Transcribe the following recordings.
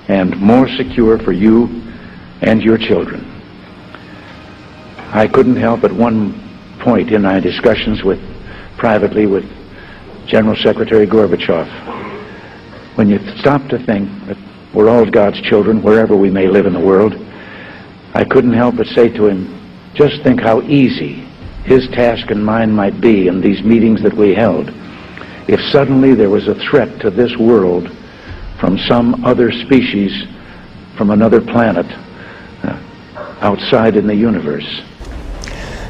and more secure for you and your children. I couldn't help at one point in my discussions privately with General Secretary Gorbachev, when you stop to think that we're all God's children wherever we may live in the world, I couldn't help but say to him, just think how easy his task and mine might be in these meetings that we held if suddenly there was a threat to this world from some other species, from another planet, outside in the universe.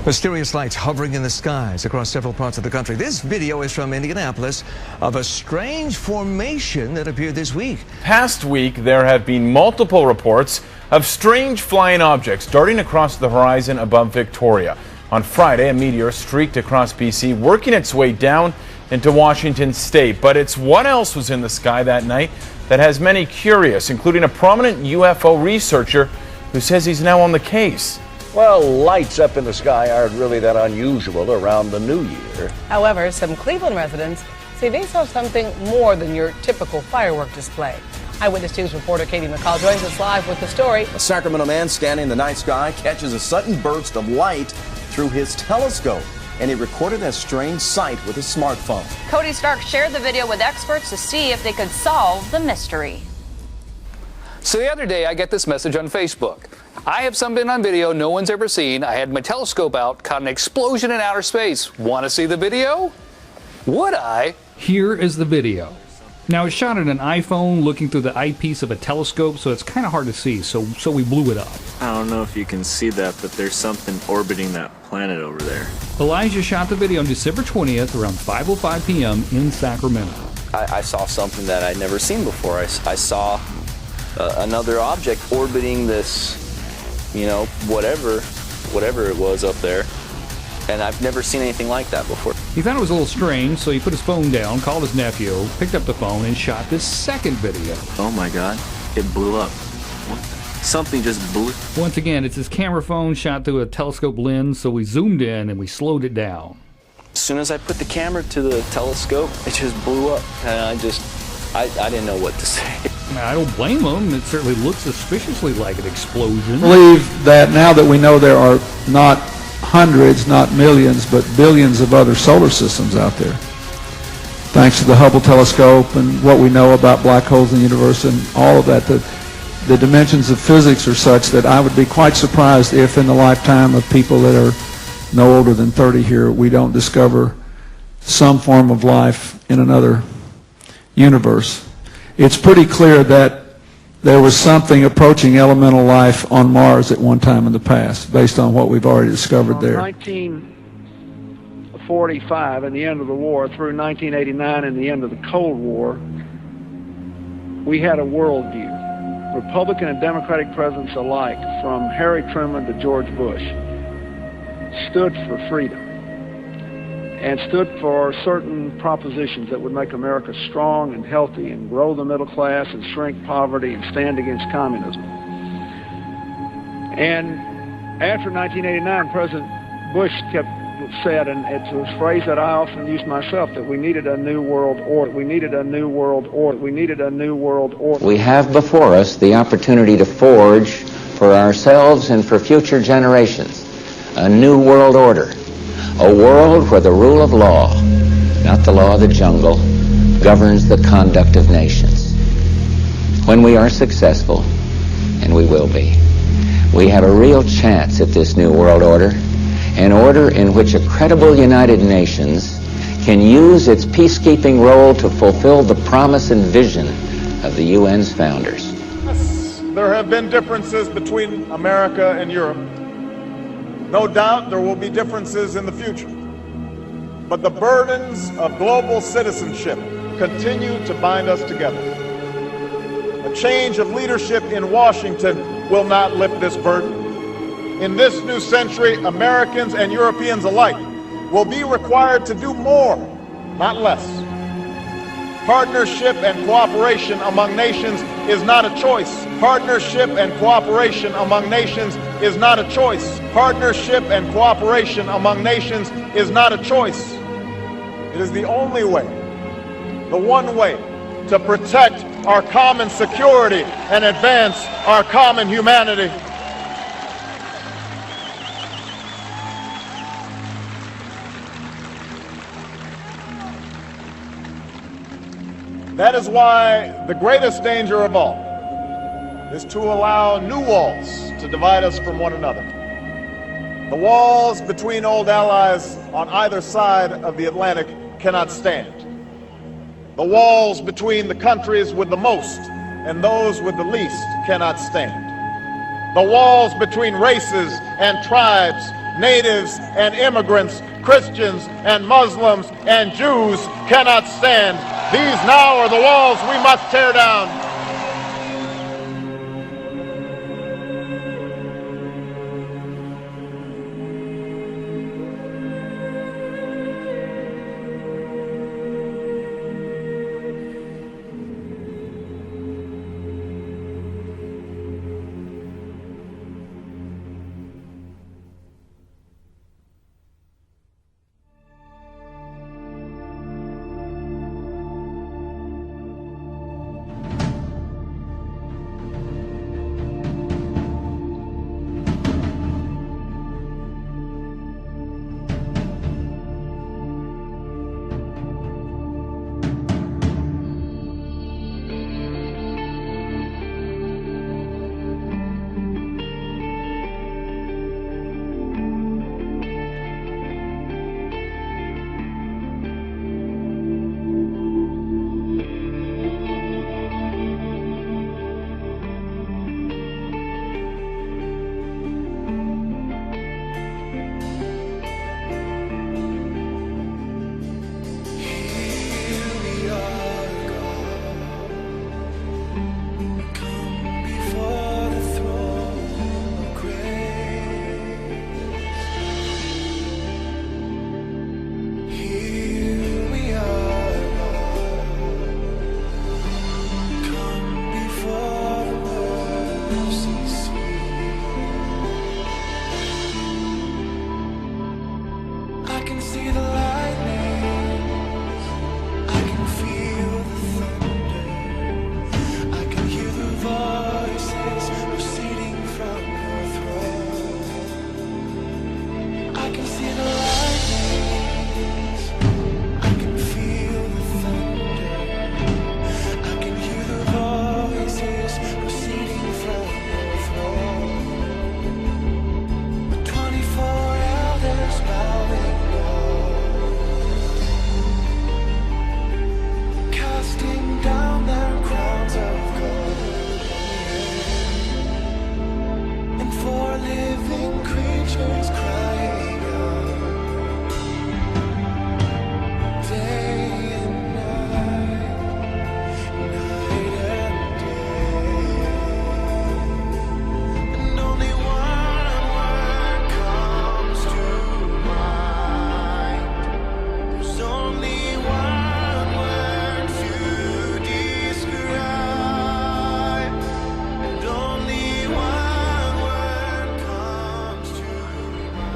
Mysterious lights hovering in the skies across several parts of the country. This video is from Indianapolis of a strange formation that appeared this week. Past week, there have been multiple reports of strange flying objects darting across the horizon above Victoria. On Friday, a meteor streaked across BC, working its way down into Washington state. But it's what else was in the sky that night that has many curious, including a prominent UFO researcher who says he's now on the case. Well, lights up in the sky aren't really that unusual around the new year. However, some Cleveland residents say they saw something more than your typical firework display. Eyewitness News reporter Katie McCall joins us live with the story. A Sacramento man standing in the night sky catches a sudden burst of light through his telescope, and he recorded a strange sight with his smartphone. Cody Stark shared the video with experts to see if they could solve the mystery. So the other day, I get this message on Facebook. I have something on video no one's ever seen. I had my telescope out, caught an explosion in outer space. Want to see the video? Would I? Here is the video. Now, it's shot at an iPhone looking through the eyepiece of a telescope, so it's kind of hard to see, so we blew it up. I don't know if you can see that, but there's something orbiting that planet over there. Elijah shot the video on December 20th around 5:05 p.m. in Sacramento. I saw something that I'd never seen before. I saw another object orbiting this, whatever it was up there. And I've never seen anything like that before. He thought it was a little strange, so he put his phone down, called his nephew, picked up the phone, and shot this second video. Oh my God, it blew up. What? Something just blew. Once again, it's his camera phone shot through a telescope lens, so we zoomed in and we slowed it down. As soon as I put the camera to the telescope, it just blew up. And I didn't know what to say. I don't blame him. It certainly looks suspiciously like an explosion. I believe that now that we know there are not hundreds, not millions, but billions of other solar systems out there, thanks to the Hubble telescope and what we know about black holes in the universe and all of that, the dimensions of physics are such that I would be quite surprised if in the lifetime of people that are no older than 30 here, we don't discover some form of life in another universe. It's pretty clear that there was something approaching elemental life on Mars at one time in the past, based on what we've already discovered there. 1945 and the end of the war through 1989 and the end of the Cold War, we had a worldview. Republican and Democratic presidents alike, from Harry Truman to George Bush, stood for freedom and stood for certain propositions that would make America strong and healthy and grow the middle class and shrink poverty and stand against communism. And after 1989, President Bush said, and it's a phrase that I often use myself, that we needed a new world order. We needed a new world order. We needed a new world order. We have before us the opportunity to forge for ourselves and for future generations a new world order. A world where the rule of law, not the law of the jungle, governs the conduct of nations. When we are successful, and we will be, we have a real chance at this new world order, an order in which a credible United Nations can use its peacekeeping role to fulfill the promise and vision of the UN's founders. Yes, there have been differences between America and Europe. No doubt there will be differences in the future, but the burdens of global citizenship continue to bind us together. A change of leadership in Washington will not lift this burden. In this new century, Americans and Europeans alike will be required to do more, not less. Partnership and cooperation among nations is not a choice. Partnership and cooperation among nations is not a choice. Partnership and cooperation among nations is not a choice. It is the only way, the one way, to protect our common security and advance our common humanity. That is why the greatest danger of all is to allow new walls to divide us from one another. The walls between old allies on either side of the Atlantic cannot stand. The walls between the countries with the most and those with the least cannot stand. The walls between races and tribes, natives and immigrants, Christians and Muslims and Jews cannot stand. These now are the walls we must tear down.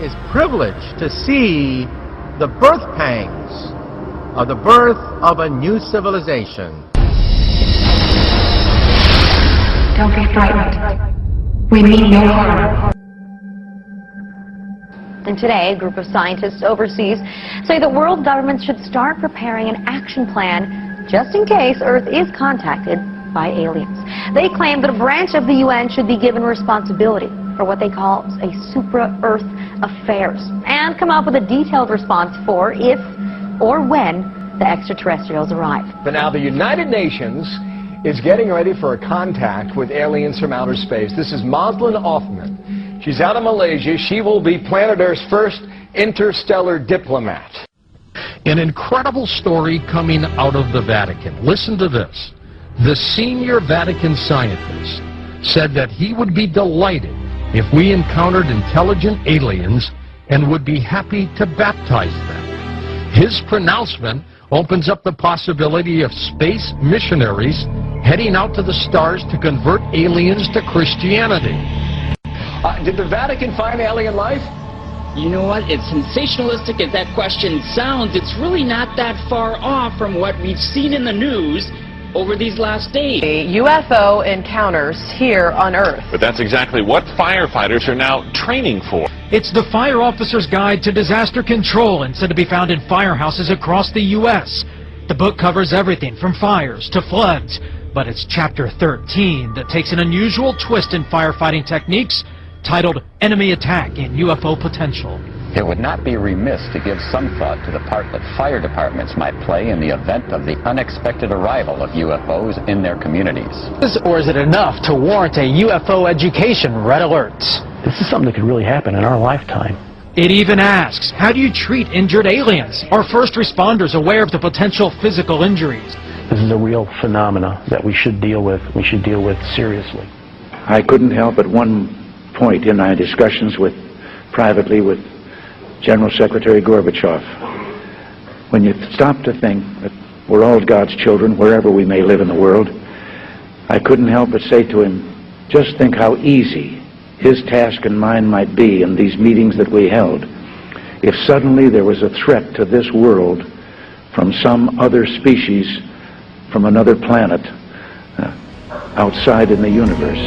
Is privileged to see the birth pangs of the birth of a new civilization. Don't be frightened. We mean no harm. And today, a group of scientists overseas say that world governments should start preparing an action plan just in case Earth is contacted by aliens. They claim that a branch of the UN should be given responsibility for what they call a supra-Earth affairs and come up with a detailed response for if or when the extraterrestrials arrive. But now the United Nations is getting ready for a contact with aliens from outer space. This is Maslin Othman. She's out of Malaysia. She will be planet Earth's first interstellar diplomat. An incredible story coming out of the Vatican. Listen to this. The senior Vatican scientist said that he would be delighted if we encountered intelligent aliens and would be happy to baptize them. His pronouncement opens up the possibility of space missionaries heading out to the stars to convert aliens to Christianity. Did the Vatican find alien life? You know what? As sensationalistic as that question sounds, it's really not that far off from what we've seen in the news over these last days. UFO encounters here on Earth. But that's exactly what firefighters are now training for. It's the Fire Officer's Guide to Disaster Control and said to be found in firehouses across the U.S. The book covers everything from fires to floods, but it's chapter 13 that takes an unusual twist in firefighting techniques titled Enemy Attack and UFO Potential. It would not be remiss to give some thought to the part that fire departments might play in the event of the unexpected arrival of UFOs in their communities. Or is it enough to warrant a UFO education red alert? This is something that could really happen in our lifetime. It even asks, how do you treat injured aliens? Are first responders aware of the potential physical injuries? This is a real phenomena that we should deal with. We should deal with seriously. I couldn't help at one point in my discussions privately with General Secretary Gorbachev, when you stop to think that we're all God's children wherever we may live in the world, I couldn't help but say to him, just think how easy his task and mine might be in these meetings that we held if suddenly there was a threat to this world from some other species, from another planet, outside in the universe.